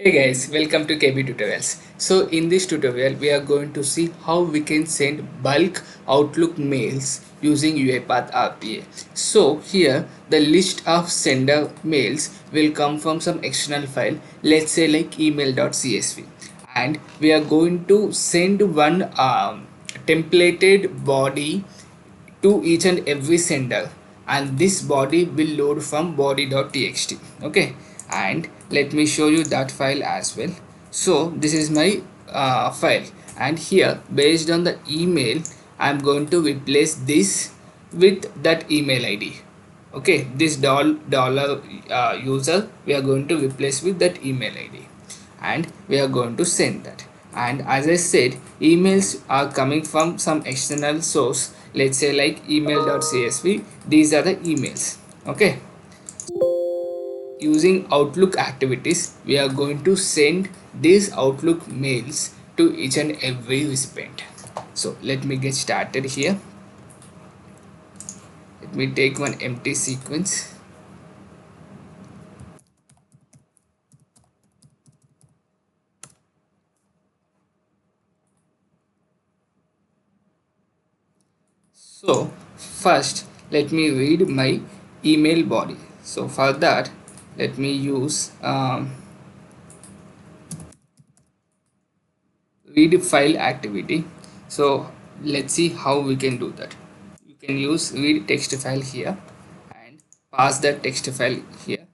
Hey guys, welcome to KB Tutorials. So in this tutorial, we are going to see how we can send bulk Outlook mails using UiPath RPA. So here, the list of sender mails will come from some external file, let's say like email.csv. And we are going to send one templated body to each and every sender, and this body will load from body.txt. Okay, and let me show you that file as well. So this is my file, and here based on the email I'm going to replace this with that email id. Okay, this dollar user we are going to replace with that email id, and we are going to send that. And as I said, emails are coming from some external source, let's say like email.csv. These are the emails. Okay, using Outlook activities, we are going to send these Outlook mails to each and every recipient. So let me get started here. Let me take one empty sequence. So first let me read my email body. So for that, let me use read file activity. So let's see how we can do that. You can use read text file here and pass that text file here.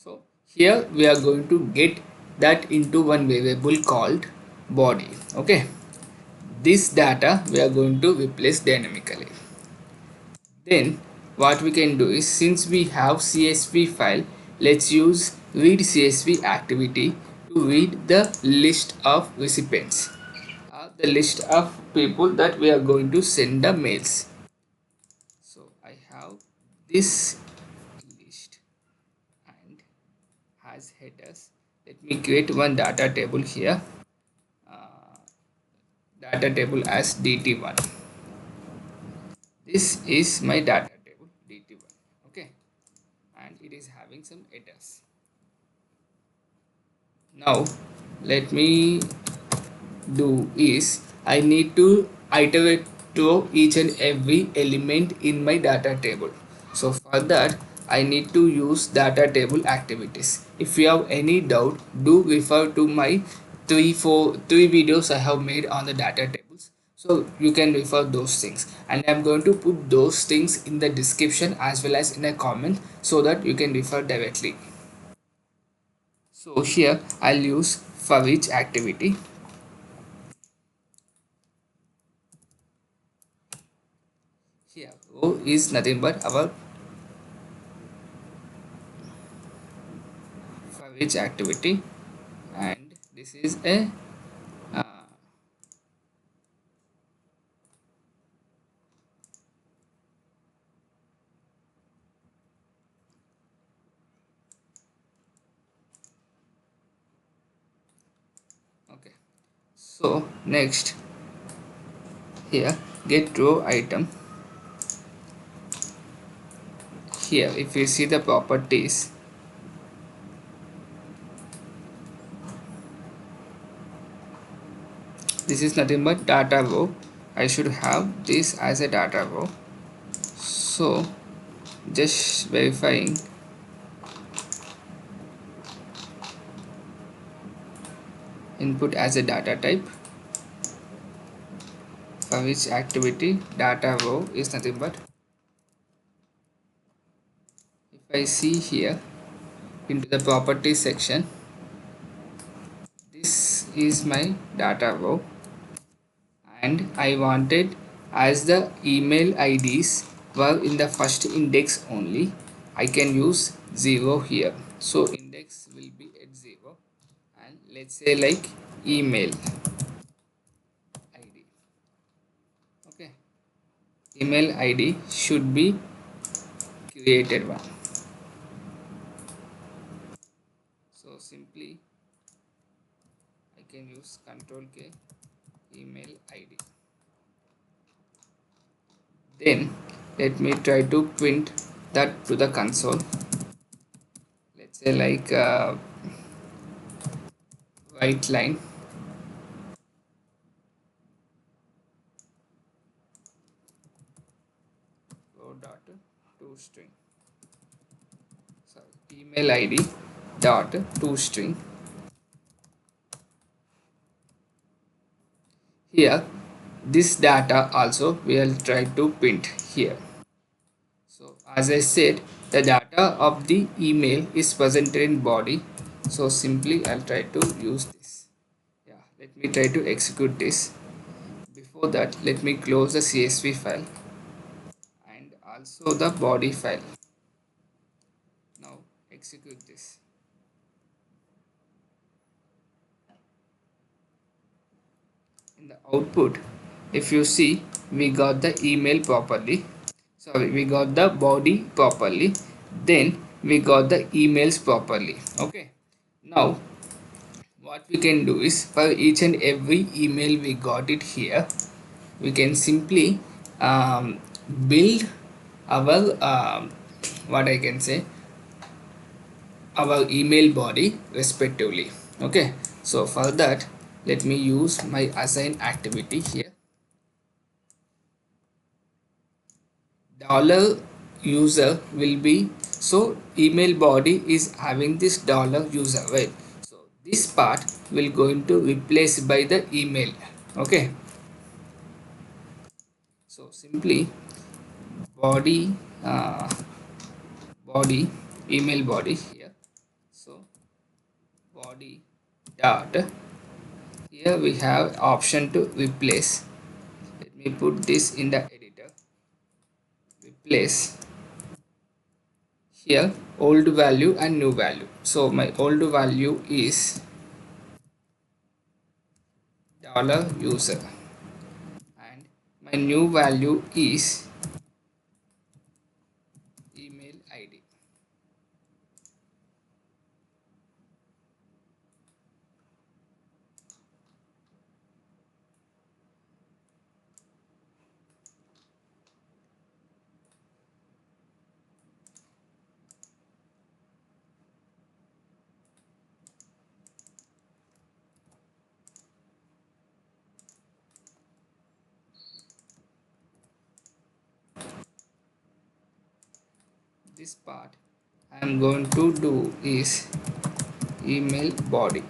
So here we are going to get that into one variable called body. Okay, this data we are going to replace dynamically. Then what we can do is, since we have CSV file, let's use read CSV activity to read the list of recipients, the list of people that we are going to send the mails. So I have this list and has headers. Let me create one data table here, data table as dt1. This is my data table dt1. Okay, and it is having some headers. Now let me do is, I need to iterate through each and every element in my data table. So for that I need to use data table activities. If you have any doubt, do refer to my three videos I have made on the data tables, so you can refer those things, and I'm going to put those things in the description as well as in a comment so that you can refer directly. So here I'll use for each activity. Here row is nothing but our for each activity, and this is a uh, okay. So next, here get row item. Here if you see the properties, this is nothing but data row. I should have this as a data row. So just verifying, input as a data type. For which activity data row is nothing but, if I see here into the properties section, this is my data row, and I wanted, as the email IDs were in the first index only, I can use 0 here. So index will be at 0, and let's say like email ID. Okay, email ID should be created one. So simply I can use Control K, email ID. Then let me try to print that to the console. Let's say like white line, dot to string. So email ID dot to string. Here this data also we will try to print here. So as I said, the data of the email is presented in body. So simply I'll try to use this. Yeah, let me try to execute this. Before that, let me close the CSV file and also the body file. Now execute this. In the output, if you see, we got the email properly. Sorry, we got the body properly. Then we got the emails properly. Okay. Now what we can do is, for each and every email we got it here, we can simply build our what I can say, our email body respectively. Okay, so for that let me use my assign activity here. Dollar user will be, so email body is having this dollar user, right? So this part will going to replace by the email. Okay, so simply body body email body here. So body dot, here we have option to replace. Let me put this in the editor. Replace here old value and new value. So my old value is dollar user and my new value is email ID. This part I am going to do is email body.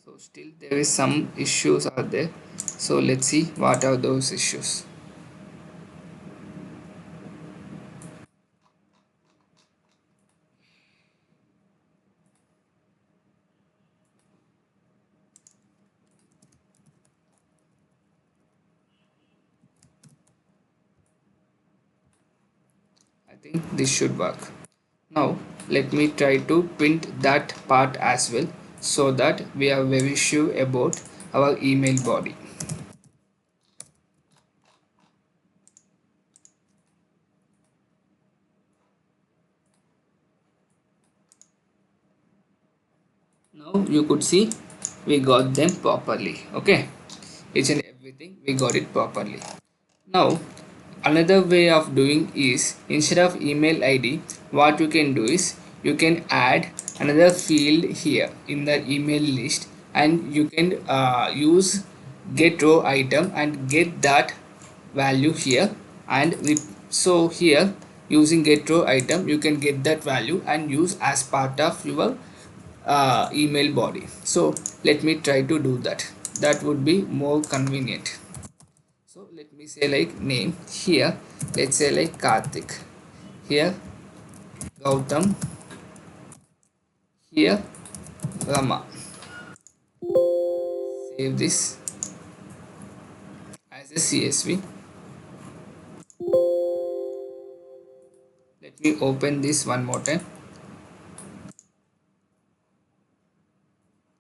So still there is some issues are there. So let's see what are those issues. I think this should work. Now let me try to print that part as well, so that we are very sure about our email body. Now you could see we got them properly. Okay, each and everything we got it properly. Now another way of doing is, instead of email ID, what you can do is you can add another field here in the email list, and you can use get row item and get that value here, and so here using get row item you can get that value and use as part of your email body. So let me try to do that. That would be more convenient. So let me say like name here, let's say like Karthik, here Gautam, here Rama. Save this as a CSV. Let me open this one more time.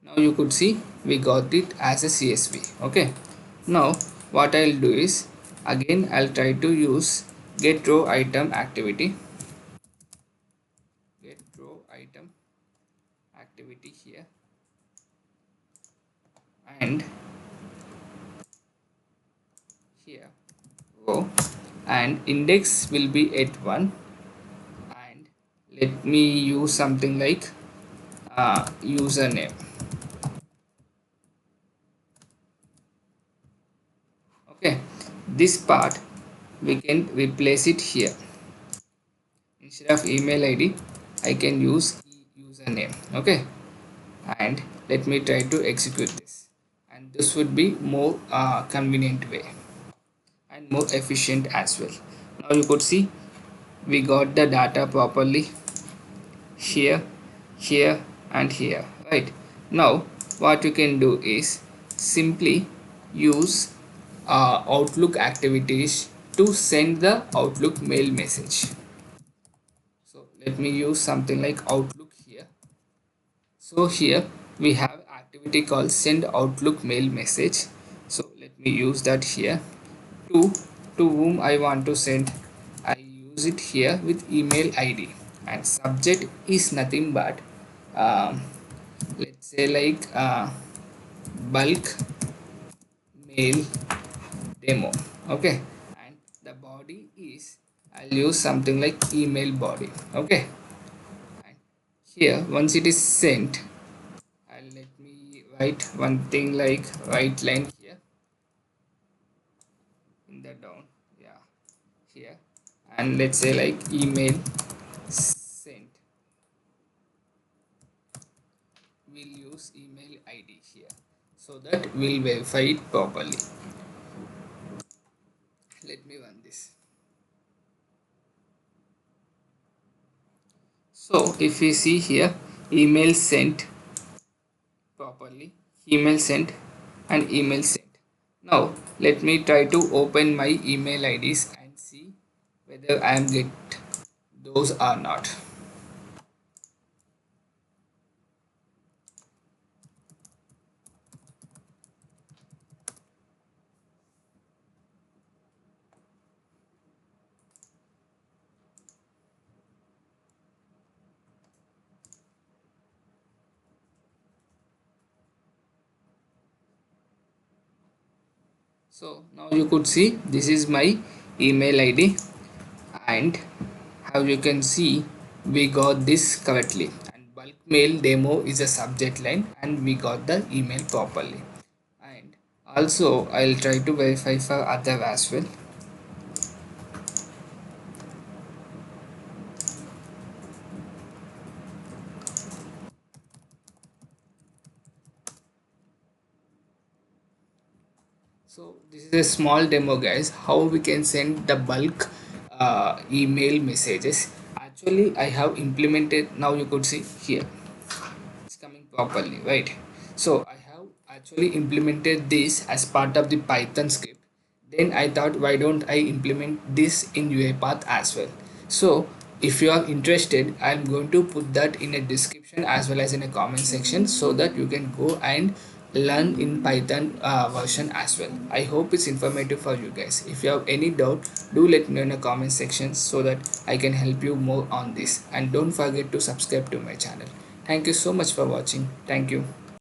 Now you could see we got it as a CSV. Okay, now what I'll do is, again I'll try to use get row item activity, get row item activity here, and here row, and index will be at 1, and let me use something like username. Okay, this part we can replace it here. Instead of email id I can use username. Okay, and let me try to execute this, and this would be more convenient way and more efficient as well. Now you could see we got the data properly here, here, and here, right? Now what you can do is simply use outlook activities to send the outlook mail message. So let me use something like outlook here. So here we have activity called send outlook mail message. So let me use that here. To whom I want to send, I use it here with email id, and subject is nothing but let's say like bulk mail demo. Okay, and the body is, I'll use something like email body. Okay, and here once it is sent, and let me write one thing like right line here in the down, yeah, here, and let's say like email sent, we'll use email id here so that we'll verify it properly. Let me run this. So if we see here, email sent properly, email sent, and email sent. Now let me try to open my email IDs and see whether I am get those or not. So now you could see this is my email ID, and how you can see we got this correctly, and bulk mail demo is a subject line, and we got the email properly. And also I'll try to verify for other as well. So this is a small demo guys, how we can send the bulk email messages. Actually I have implemented, now you could see here it's coming properly, right? So I have actually implemented this as part of the Python script. Then I thought, why don't I implement this in UiPath as well? So if you are interested, I'm going to put that in a description as well as in a comment section so that you can go and learn in Python version as well. I hope it's informative for you guys. If you have any doubt, do let me know in the comment section so that I can help you more on this, and don't forget to subscribe to my channel. Thank you so much for watching. Thank you.